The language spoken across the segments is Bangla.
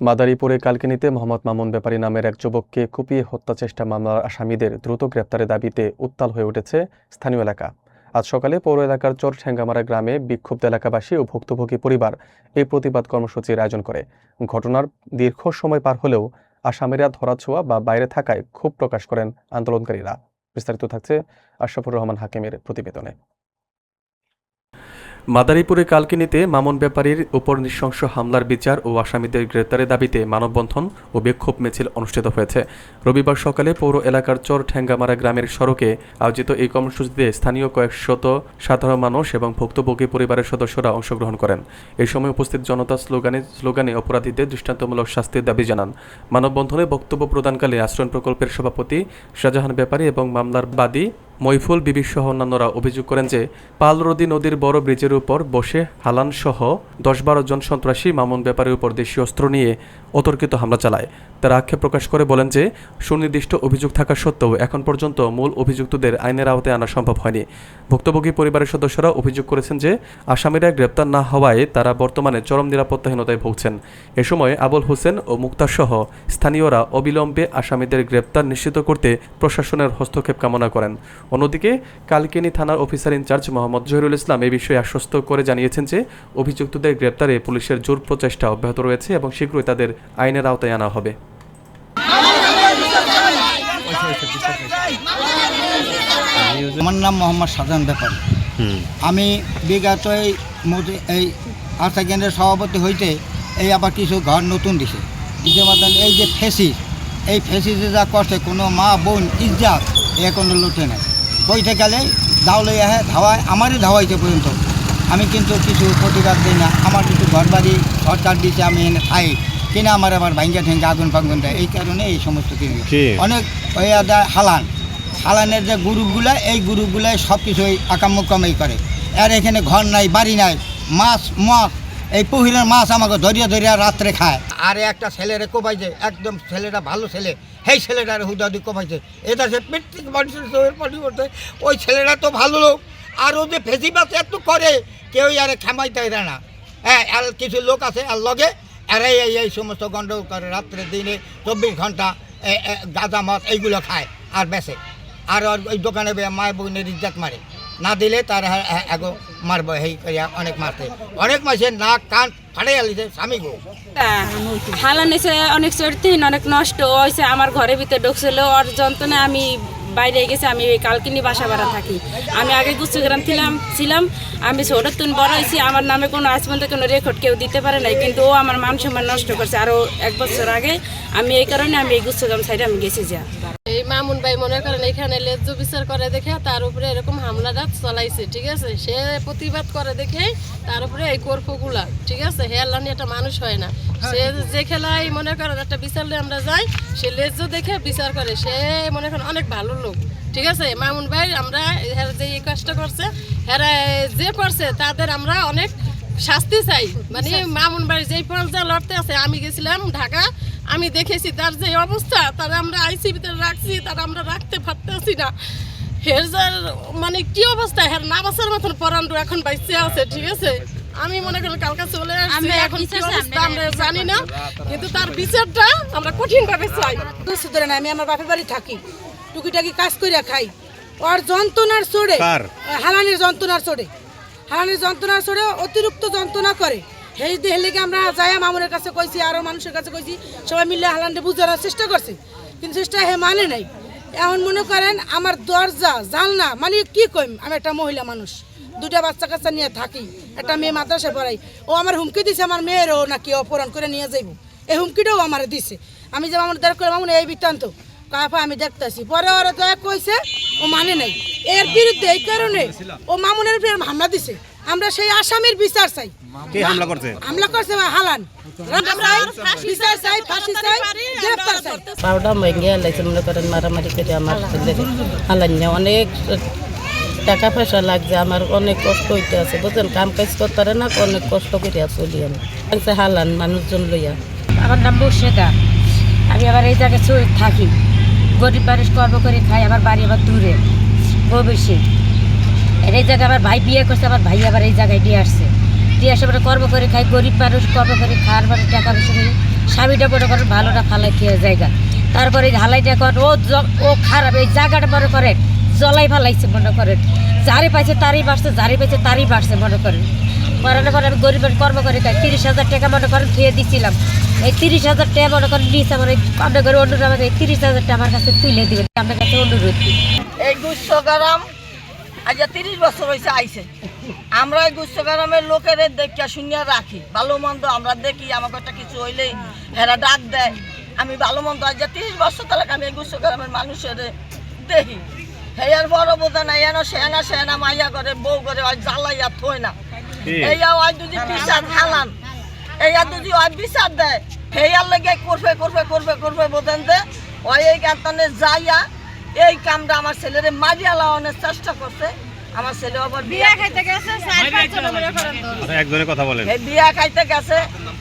মাদারীপুরে কালকিনিতে মোহাম্মদ মামুন ব্যাপারী নামের এক যুবককে কুপিয়ে হত্যা চেষ্টা মামলার আসামিদের দ্রুত গ্রেপ্তারের দাবিতে উত্তাল হয়ে উঠেছে স্থানীয় এলাকা। আজ সকালে পৌর এলাকার চর ঠেঙ্গামারা গ্রামে বিক্ষুব্ধ এলাকাবাসী ও ভুক্তভোগী পরিবার এই প্রতিবাদ কর্মসূচির আয়োজন করে। ঘটনার দীর্ঘ সময় পার হলেও আসামিরা ধরাছোঁয়া বা বাইরে থাকায় ক্ষোভ প্রকাশ করেন আন্দোলনকারীরা। বিস্তারিত থাকছে আশরাফুর রহমান হাকিমের প্রতিবেদনে। মাদারীপুরে কালকিনিতে মামুন ব্যাপারীর উপর নৃশংস হামলার বিচার ও আসামিদের গ্রেপ্তারের দাবিতে মানববন্ধন ও বিক্ষোভ মিছিল অনুষ্ঠিত হয়েছে। রবিবার সকালে পৌর এলাকার চর ঠেঙ্গামারা গ্রামের সড়কে আয়োজিত এই কর্মসূচিতে স্থানীয় কয়েকশত সাধারণ মানুষ এবং ভুক্তভোগী পরিবারের সদস্যরা অংশগ্রহণ করেন। এই সময় উপস্থিত জনতা স্লোগানে অপরাধীদের দৃষ্টান্তমূলক শাস্তির দাবি জানান। মানববন্ধনে বক্তব্য প্রদানকালে আশ্রয়ণ প্রকল্পের সভাপতি শাহজাহান ব্যাপারী এবং মামলার বাদী মইফুল বিবি সহ অন্যান্যরা অভিযোগ করেন যে পালরদি নদীর বড় ব্রিজের উপর বসে হালান সহ 10-12 জন সন্ত্রাসী মামুন ব্যাপারীর উপর দেশীয় অস্ত্র নিয়ে অতর্কিত হামলা চালায়। তারা আক্ষেপ প্রকাশ করে বলেন যে সুনির্দিষ্ট অভিযোগ থাকা সত্ত্বেও এখন পর্যন্ত মূল অভিযুক্তদের আইনের আওতায় আনা সম্ভব হয়নি। ভুক্তভোগী পরিবারের সদস্যরা অভিযোগ করেছেন যে আসামিরা গ্রেপ্তার না হওয়ায় তারা বর্তমানে চরম নিরাপত্তাহীনতায় ভুগছেন। এ সময় আবুল হোসেন ও মুক্তার সহ স্থানীয়রা অবিলম্বে আসামিদের গ্রেপ্তার নিশ্চিত করতে প্রশাসনের হস্তক্ষেপ কামনা করেন। অন্যদিকে কালকিনি থানার অফিসার ইনচার্জ মোহাম্মদ জহিরুল ইসলাম এই বিষয়ে আশ্বস্ত করে জানিয়েছেন যে অভিযুক্তদের গ্রেপ্তারে পুলিশের জোর প্রচেষ্টা অব্যাহত রয়েছে এবং শীঘ্রই তাদের আইনের আওতায় আনা হবে। আমার নাম মোহাম্মদ শাহজাহান ব্যাপারী। আমি বিগত এই আস্থা কেন্দ্রের সভাপতি হইতে এই আবার কিছু ঘর নতুন দিছে এই যে এই ফেসিসে যা করছে কোনো মা বোন ইজ্জাত এ কোনো লোটে নাই। বইতে গেলে দাওলে ধাওয়ায় আমারই ধাওয়াইতে পর্যন্ত আমি কিন্তু কিছু প্রতিবাদ দিই না। আমার কিছু ঘর বাড়ি সরকার দিচ্ছে, আমি এনে খাই কিনা আমার আবার ভাঙ্গা ঠেঙ্গা আগুন ফাগুন দেয়। এই কারণে এই সমস্ত কিছু অনেক হালানের যে গ্রুপগুলা এই গ্রুপগুলাই সব কিছুই আকামকামাই করে। আর এখানে ঘর নাই বাড়ি নাই, মাছ এই পুহিলের মাছ আমাকে ধরিয়া রাত্রে খায়। আর একটা ছেলেরে কোপাইছে, একদম ছেলেটা ভালো ছেলে, সেই ছেলেটার হুদাহুদি কোপাইছে। এটা সে প্রত্যেক মানুষের চোখের পরিবর্তে ওই ছেলেটা তো ভালো লোক, আর ও যে ফেসিবাস এত করে কেউই আর ক্ষমাইতে দেয় না। হ্যাঁ, আর কিছু লোক আছে আর লগে এরাই এই সমস্ত গন্ডগোল করে, রাত্রে দিনে 24 ঘন্টা গাঁজা মদ এইগুলো খায় আর বেচে। আর ওই দোকানে মায়ের বোনের ইজ্জাত মারে, না দিলে তার এগো মারব। এই অনেক মারতে, অনেক মাসে নাক কান ফাটে আলিছে স্বামী গো। হালা নিছে অনেক চড়তেন, অনেক নষ্ট হয়েছে। আমার ঘরের ভিতরে ঢুকছিল, ওর যন্ত্রণে আমি বাইরে গেছি। আমি ওই কালকিনি বাসা ভাড়া থাকি। আমি আগে গুচ্ছগ্রাম ছিলাম। আমি ছোট তুন বড় হয়েছি। আমার নামে কোনো আজ পর্যন্ত কোনো রেকর্ড কেউ দিতে পারে নাই, কিন্তু ও আমার মান সম্মান নষ্ট করছে আরও 1 বছর আগে। আমি এই কারণে আমি এই গুচ্ছগ্রাম সাইডে আমি গেছি। যা এই মামুন ভাই মনে করেন এখানে লেজ্জ বিচার করে দেখে তার উপরে এরকম হামলাটা চালাইছে, ঠিক আছে। সে প্রতিবাদ করে দেখে তার উপরে এই কোরফগুলা, ঠিক আছে। হেয়ারলানি একটা মানুষ হয় না। সে যে খেলায় মনে করেন একটা বিচারলে আমরা যাই, সে লেজ্জ দেখে বিচার করে। সে মনে করেন অনেক ভালো লোক, ঠিক আছে। মামুন ভাই আমরা যে এই কাজটা করছে, হেরা যে করছে তাদের আমরা অনেক শাস্তি চাই। মানে মামুন ভাই যেই পর্যায়ে লড়তে আছে, আমি গেছিলাম ঢাকা, আমি দেখেছি তার যে অবস্থা, তারা আমরা আইসিবিতে রাখছি, তারা আমরা রাখতে পারতেছি না। হের মানে কি অবস্থা, হের না বাঁচার মতন পরান্ডু এখন বাইসে আছে, ঠিক আছে। আমি মনে করি কালকে চলে আসছি, এখন কি অবস্থা আমরা জানি না, কিন্তু তার বিচারটা আমরা কঠিনভাবে চাই। সুতরাং আমি আমার বাপের বাড়ি থাকি, টুকিটাকি কাজ করে খাই। ওর যন্ত্রণার চড়ে, হালানের যন্ত্রণার চড়ে অতিরিক্ত যন্ত্রণা করে। সেই দেখলে আমরা যাই মামুনের কাছে কইছি, আরও মানুষের কাছে কইছি, সবাই মিলে হালানটা বুঝানোর চেষ্টা করছে, কিন্তু চেষ্টা মানে নাই। এখন মনে করেন আমার দরজা জানলা, মানে কি কইম, আমি একটা মহিলা মানুষ, 2টা বাচ্চা কাচ্চা নিয়ে থাকি, একটা মেয়ে মাদ্রাসায় পড়াই। ও আমার হুমকি দিছে আমার মেয়েরও নাকি অপহরণ করে নিয়ে যাইব, এই হুমকিটাও আমার দিছে। আমি যে মামুন দেখ করে মামুন এই বৃত্তান্ত কাপা আমি দেখতেছি, পরে ওরা দয়া কইছে, ও মানে নাই। এর বিরুদ্ধে এই কারণে ও মামুনের উপরে হামলা দিছে। আমরা সেই আসামির বিচার চাই। কে হামলা করছে? হামলা করছে হালান। বিচার চাই, ফাঁসি চাই, গ্রেফতার চাই। পাউডা মহিলা লাইছে মনে করেন মারামারি করে আমার হালান নিয়ে অনেক টাকা পয়সা লাগছে, আমার অনেক কষ্ট হইতে আছে, বুঝলেন। কাম কাজ করতে পারে না, অনেক কষ্ট করে চলি আমি। হালান মানুষজন লইয়া। আমার নাম বসেদা। আমি আবার এই জায়গায় থাকি, গরিব মানুষ কর্ম করে খাই। আমার বাড়ি আবার দূরে বেশি। এই জায়গায় আমার ভাই বিয়ে করছে, আমার ভাই আবার এই জায়গায় দিয়ে আসছে। দিয়ে আসে কর্ম করে খাই, গরিব মানুষ কর্ম করে খাওয়ার পরে টাকা পয়সা নেই। স্বামীটা মনে করেন ভালোটা ফালাই খেয়ে জায়গা, তারপরে ঢালাইটা কর ও খারাপ, এই জায়গাটা মনে করেন জলাই ফালাইছে মনে করেন, যারে পাইছে তারই বাড়ছে, যারে পাইছে তারই বাড়ছে মনে করেন। করানোর পরে আমি গরিবের কর্ম করে খাই, 30,000 টাকা মনে করেন খেয়ে দিছিলাম, এই 30,000 টাকা মনে করেন নিচে আমার আপনার ঘরে অনুরোধ, আমাকে এই 30,000 টাকা আমার কাছে তুলে দিবেন, আপনার কাছে অনুরোধ। এই গুচ্ছগ্রাম আজ 30 বছর হয়েছে আইছে। আমরা এই গুচ্ছগ্রামের লোকের দেখিয়া শুনিয়া রাখি, ভালো মন্দ আমরা দেখি, আমাকে একটা কিছু হইলেই হেরা ডাক দেয়। আমি ভালো মন্দ আজ 30 বছর তাহলে আমি এই গুচ্ছগ্রামের মানুষের দেখি। হেয়ার বড় বোঝা না, এনা সেনা মাইয়া করে বউ করে ওই জ্বালাইয়া থই না। এইয়া ওই যদি বিচার হালান, এইয়া যদি ওই বিচার দেয়, হেয়ার লেগে করবে বোঝেন যে ওই এই গাতনে যাইয়া এই কামটা আমার ছেলেরে মারিয়া লাগানোর চেষ্টা করছে। আমার ছেলে আবার বিয়া খাইতে গেছে, একজনের কথা বলেন, এই বিয়া খাইতে গেছে,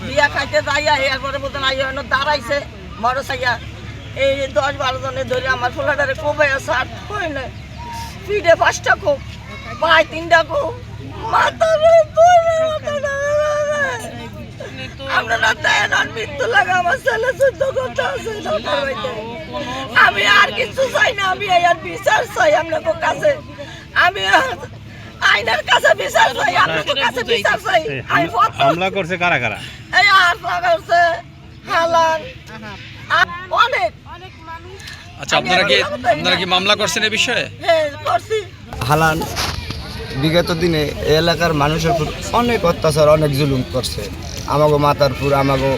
বিয়া খাইতে যাইয়া এরপরে বোঝেন আইয়া দাঁড়াইছে বড় সাইয়া, এই 10-12 জনে ধরে আমার ফোলাটারে কোবে সার কই না, পিঠে 5টা কোপ, পায়ে 3টা কোপ, মাথারে আপনারা দেন আর মৃত্যু লাগা। আমার ছেলে 14 ঘন্টা আছে ডক্টর হইতে। আমি আর কিছু চাই না, আমি আর বিচার চাই আপনাদের কাছে, আমি আইনের কাছে বিচার চাই, আপনাদের কাছে বিচার চাই। হামলা করছে কারা কারা? এই হামলা করছে হালান অনেক। আচ্ছা, আপনারা কি মামলা করছেন এই বিষয়ে? হ্যাঁ করছি। হালান বিগত দিনে এই এলাকার মানুষের উপর অনেক অত্যাচার, অনেক জুলুম করছে। আমাকে মাতার পুর, আমাকে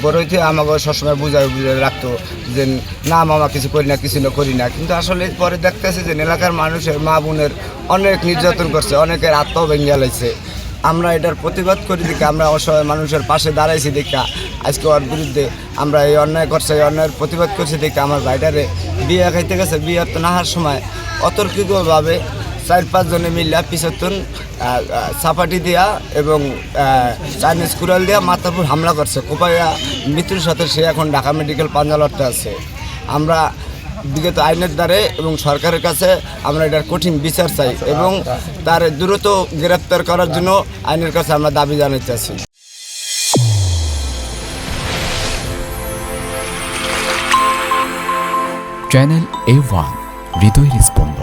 বড়ইতে আমাকে সবসময় বুঝাই রাখতো যে না মামা কিছু করি না, কিন্তু আসলে পরে দেখতেছে যে এলাকার মানুষের মা বোনের অনেক নির্যাতন করছে, অনেকের আত্মা ভেঙে লাইছে। আমরা এটার প্রতিবাদ করি দেখে, আমরা অসহায় মানুষের পাশে দাঁড়াইছি দেখা আজকে ওর বিরুদ্ধে আমরা এই অন্যায় করছে, এই অন্যায়ের প্রতিবাদ করছি দেখে আমার ভাইটারে বিয়ে খাইতে গেছে, বিয়ে তো নাহার সময় অতর্কিতভাবে 4-5 জনে মিলিয়া পিছতন চাপাটি দিয়া এবং চাইনিজ কুড়াল দিয়া মাথাপুর হামলা করছে, কোপাইয়া মৃত্যুর সাথে সে এখন ঢাকা মেডিকেল পাঞ্জালটে আছে। আমরা বিগত আইনের দ্বারে এবং সরকারের কাছে আমরা এটার কঠিন বিচার চাই এবং তার দ্রুত গ্রেপ্তার করার জন্য আইনের কাছে আমরা দাবি জানাতে আছি। চ্যানেল A1 হৃদয় স্পন্দন।